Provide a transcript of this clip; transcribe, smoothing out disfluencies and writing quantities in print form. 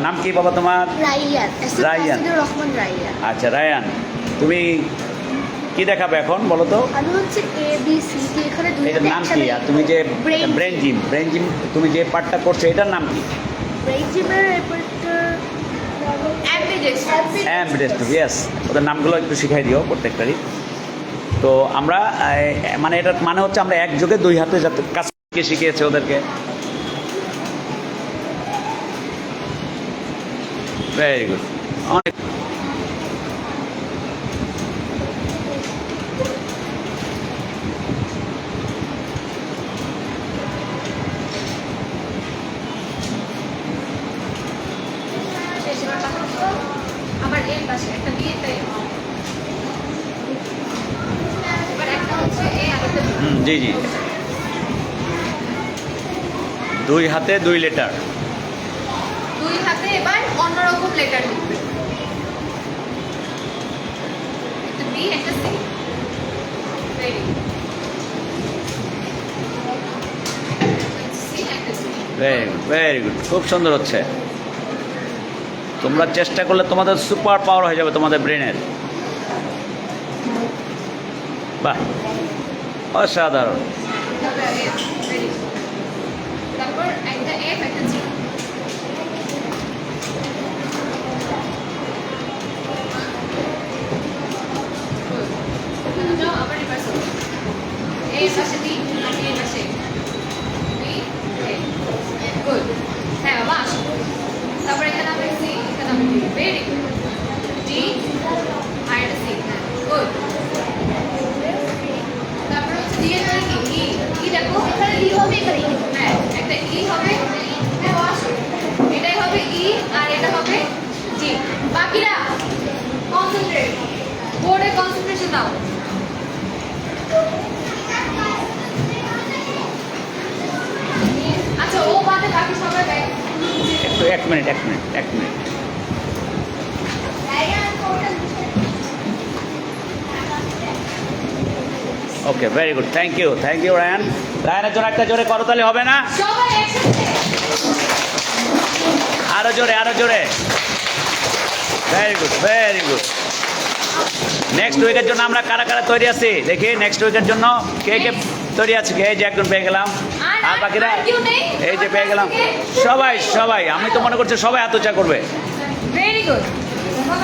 নাম কি বাবা তোমার? রাইয়ান। রাইয়ান। রহমান রাইয়ান। আচ্ছা রায়ান, তুমি কি দেখাবে এখন বলো তো? আমি হচ্ছে এ বি সি ডি এখানে দুই এটার নাম কি? আর তুমি যে ব্রেন জিম তুমি যে পার্টটা করছো এটার নাম কি? ব্রেন জিমের এরপরটা অ্যাম্বিডেক্স, ইয়েস। ওদের নামগুলো একটু শিখাই দিও প্রত্যেকটারই। তো আমরা মানে এটার মানে হচ্ছে আমরা একযোগে দুই হাতে যাতে কাজ শিখিয়েছে ওদেরকে। Very good. অনেক আবার এর পাশে একটা বি একটা এ। এবার একটা হচ্ছে এ আর একটা বি। জি জি, দুই হাতে দুই লেটার। দুই হাতে এবার অন্যরকম লেটার লিখবে। একটা বি একটা সি। Very good. সি একটা C. Very good, very good, খুব সুন্দর হচ্ছে। তোমরা চেষ্টা করলে তোমাদের সুপার পাওয়ার হয়ে যাবে তোমাদের ব্রেনের। বাহ, অসাধারণ। Very good. তারপর একটা এফ একটা জি। যাও আবার রিভার্স করো। এই পাশে বি আর এই পাশে বি এ। গুড। হ্যাঁ বাবা আসো। তারপর এখানে আমরা সি এখানে আমরা ডি। Very good. ডি আর একটা সি। হ্যাঁ গুড। তারপর হচ্ছে ডি এর পরে কি? ই দেখো এখানে ই হবে এখানে ই। হ্যাঁ একটা ই হবে। হ্যাঁ আসো। এটাই হবে ই আর এটা হবে জি। বাকিরা কনসেন্ট্রেট। বোর্ডে কনসেন্ট্রেশন দাও। আচ্ছা ও বাদে বাকি সবাই ব্যাক। একটু এক minute. Okay, very good, thank you Ryan. রায়ানের জন্য একটা জোরে করতালি হবে না? সবাই একসাথে। আরো জোরে। Very good. নেক্সট উইকের জন্য আমরা কারা তৈরি আছি দেখি। নেক্সট উইকের জন্য কে তৈরি আছে? এই যে একজন পেয়ে গেলাম। আর বাকিরা এই যে পেয়ে গেলাম। সবাই আমি তো মনে করছি সবাই হাত উঁচা করবে। Very good.